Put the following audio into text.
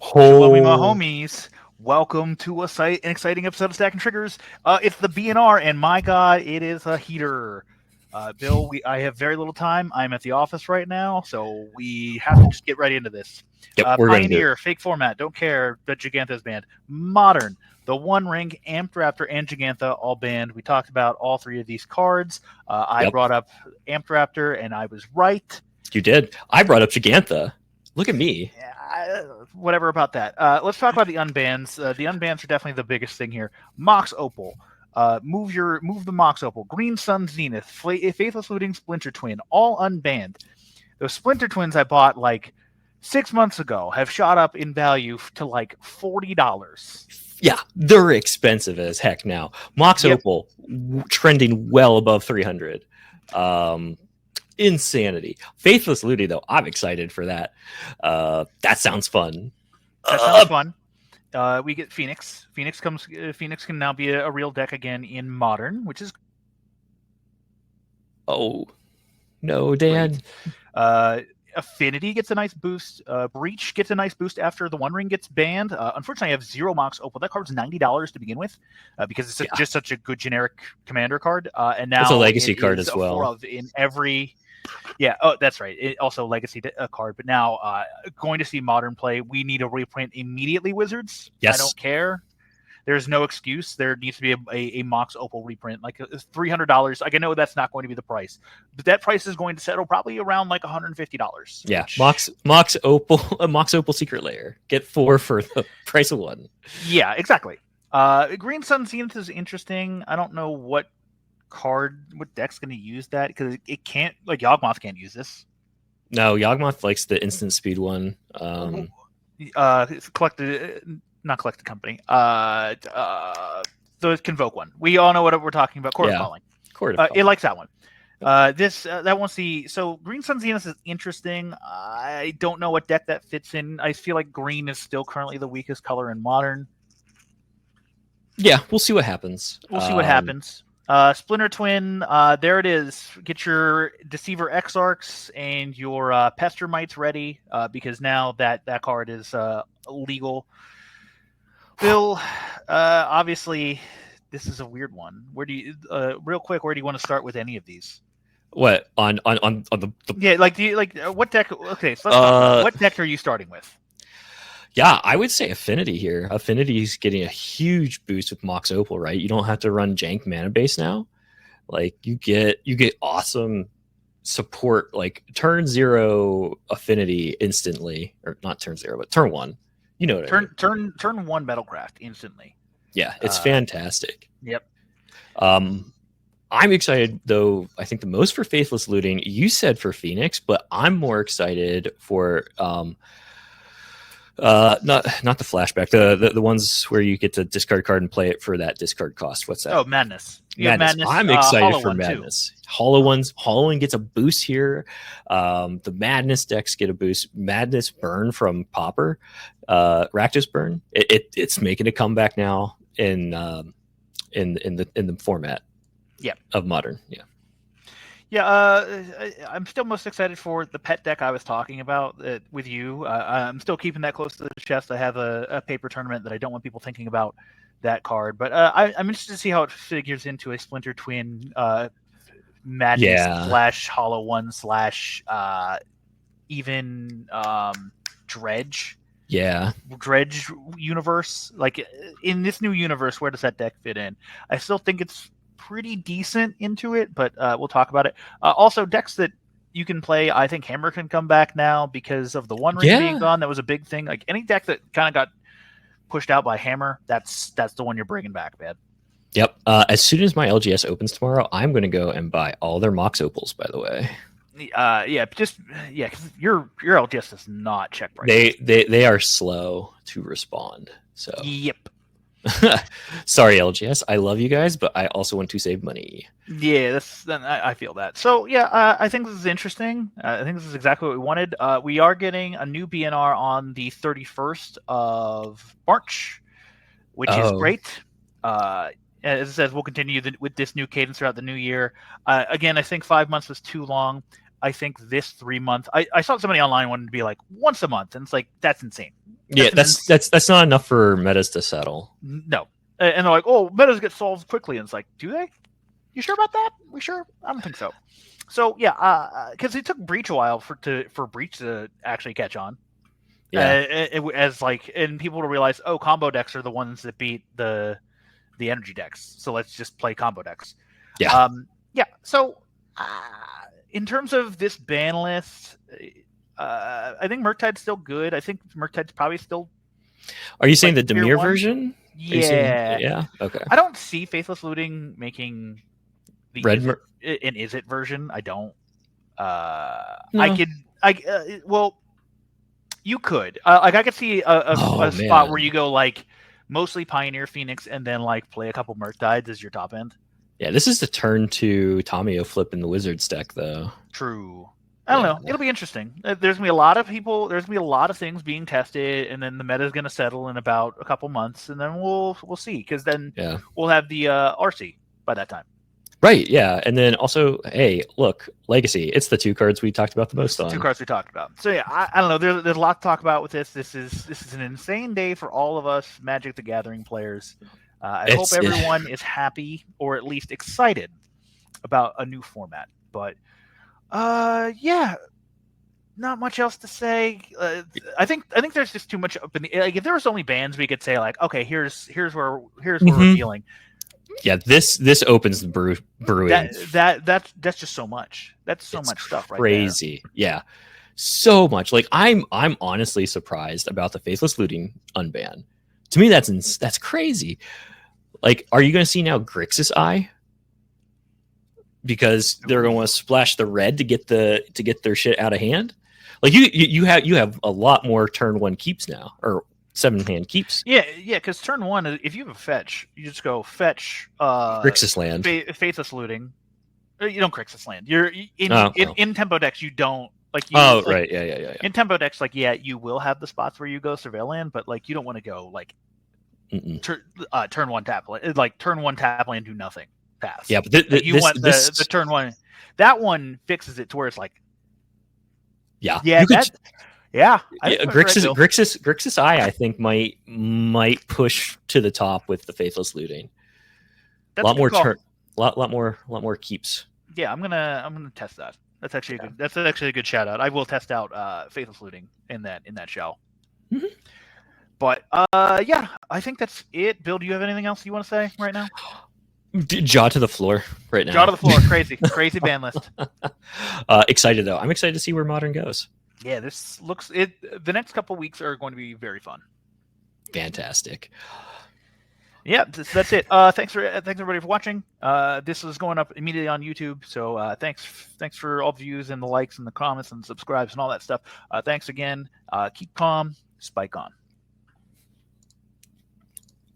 Shalom, my Oh, homies. Welcome to an exciting episode of Stacking Triggers. It's the BNR, and my God, it is a heater. Bill, I have very little time. I'm at the office right now, so we have to just get right into this. yep, we're going to do it. Pioneer, fake format, don't care. The Gigantha's banned. Modern, the One Ring, Amped Raptor, and Gigantha all banned. We talked about all three of these cards. I Yep, brought up Amped Raptor, and I was right. you did. I brought up Gigantha. Look at me. Whatever about that. Let's talk about the unbans. The unbans are definitely the biggest thing here. Mox Opal. Move the Mox Opal. Green Sun Zenith. Faithless Looting Splinter Twin. All unbanned. Those Splinter Twins I bought like 6 months ago have shot up in value to like $40. Yeah, they're expensive as heck now. Mox Yep. Opal trending well above 300. Insanity. Faithless Looting, though, I'm excited for that. That sounds fun. That sounds fun. We get Phoenix. Phoenix can now be a real deck again in Modern, which is Oh, no, Dan. Affinity gets a nice boost. Breach gets a nice boost after the One Ring gets banned. Unfortunately, I have 0 Mox Opal. That card's $90 to begin with because it's just such a good generic commander card. And now It's a legacy card as well. Of in every. Yeah, oh, that's right. It also legacy card, but now going to see Modern play, we need a reprint immediately. Wizards. Yes. I don't care. There's no excuse. There needs to be a Mox Opal reprint, like $300. Like I know that's not going to be the price, but that price is going to settle probably around like $150. Yeah, Mox Opal, a Mox Opal Secret Lair. Get 4 for the price of 1. Yeah, exactly. Green Sun Zenith is interesting. I don't know what deck's going to use that because it can't. Like Yawgmoth can't use this. No, Yawgmoth likes the instant speed one. It's not collected company. The Convoke one. We all know what we're talking about. Court of Calling. It likes that one. That won't see. So Green Sun Zenith is interesting. I don't know what deck that fits in. I feel like green is still currently the weakest color in Modern. Yeah, we'll see what happens. Splinter Twin, there it is. Get your Deceiver Exarchs and your Pester Mites ready because now that card is legal. Bill, obviously, this is a weird one. Where do you, real quick, where do you want to start with any of these? What on the yeah, what deck? Okay, so let's talk about what deck are you starting with? Yeah, I would say Affinity here. Affinity is getting a huge boost with Mox Opal, right? You don't have to run jank mana base now. Like you get awesome support, like turn 0 Affinity instantly, or not turn 0, but turn 1. You know what I mean. Turn 1 Metalcraft instantly. Yeah, it's fantastic. Yep. I'm excited though. I think the most for Faithless Looting. You said for Phoenix, but I'm more excited for not the flashback, the ones where you get to discard card and play it for that discard cost. What's that? Oh, Madness. Madness. I'm excited for Madness. Hollow One gets a boost here. The Madness decks get a boost. Madness Burn from Pauper, Rakdos Burn. It's making a comeback now in the format. Yeah. Of Modern. Yeah. Yeah, I'm still most excited for the pet deck I was talking about with you. I'm still keeping that close to the chest. I have a paper tournament that I don't want people thinking about that card, but I'm interested to see how it figures into a Splinter Twin Madness / Hollow One / even Dredge. Yeah. Dredge universe. Like in this new universe, where does that deck fit in? I still think it's pretty decent into it, but we'll talk about it. Also, decks that you can play, I think Hammer can come back now because of the One Ring being gone. That was a big thing. Like any deck that kind of got pushed out by Hammer, that's the one you're bringing back, man. Yep. As soon as my LGS opens tomorrow, I'm going to go and buy all their Mox Opals, by the way. Cause your LGS does not check prices. They are slow to respond. So yep. Sorry, LGS. I love you guys, but I also want to save money. Yeah, I feel that. So yeah, I think this is interesting. I think this is exactly what we wanted. We are getting a new BNR on the 31st of March, which is great. As it says, we'll continue with this new cadence throughout the new year. Again, I think 5 months was too long. I think this 3 month. I saw somebody online wanted to be like once a month, and it's like that's insane. Yeah, that's not enough for metas to settle. No. And they're like, oh, metas get solved quickly. And it's like, do they? You sure about that? We sure? I don't think so. So yeah, because it took Breach a while for Breach to actually catch on. Yeah. As like, and people to realize, oh, combo decks are the ones that beat the energy decks. So let's just play combo decks. Yeah. Yeah. So in terms of this ban list, I think Murktide's still good. I think Murktide's probably still. Are you saying the Dimir version? Yeah. Yeah. Okay. I don't see Faithless Looting making the Red an Is It version. I don't. No. Well, you could. Like I could see a spot where you go like mostly Pioneer Phoenix and then like play a couple Murktides as your top end. Yeah, this is the turn to Tamio flip in the Wizards deck, though. True. I don't know. It'll be interesting. There's gonna be a lot of people. There's gonna be a lot of things being tested, and then the meta is gonna settle in about a couple months, and then we'll see. Because then we'll have the RC by that time. Right. Yeah, and then also, hey, look, Legacy. It's the 2 cards we talked about the most on. 2 cards we talked about. So yeah, I don't know. There's a lot to talk about with this. This is an insane day for all of us Magic the Gathering players. I hope everyone is happy or at least excited about a new format. But yeah, not much else to say. I think there's just too much up in the, like if there was only bans we could say like, okay, here's where we're dealing. Yeah, this opens the brewing. That's just so much. That's so much stuff right there. Crazy. Yeah. So much. Like I'm honestly surprised about the Faithless Looting unban. To me that's crazy. Like, are you going to see now Grixis Eye? Because they're going to want to splash the red to get their shit out of hand. Like you have a lot more turn 1 keeps now, or 7-hand keeps. Yeah. Because turn 1, if you have a fetch, you just go fetch Grixis land, Faithless Looting. You don't Grixis land. You're in tempo decks. You don't like. Right. Yeah. In tempo decks, like you will have the spots where you go surveil land, but like you don't want to go like turn 1 tap land. Like turn 1 tap land, do nothing. Pass. Yeah, but you want the turn 1. That one fixes it to where it's like. Yeah. Grixis Eye, I think might push to the top with the Faithless Looting. A lot more keeps. Yeah, I'm gonna test that. That's actually a good shout out. I will test out Faithless Looting in that shell. Mm-hmm. But yeah, I think that's it. Bill, do you have anything else you want to say right now? Jaw to the floor right now. Jaw to the floor, crazy ban list. Excited though. I'm excited to see where Modern goes. Yeah, this looks it. The next couple weeks are going to be very fun. Fantastic. Yeah, that's it. Thanks everybody for watching. This is going up immediately on YouTube, so thanks for all the views and the likes and the comments and subscribes and all that stuff. Thanks again. Keep calm, spike on.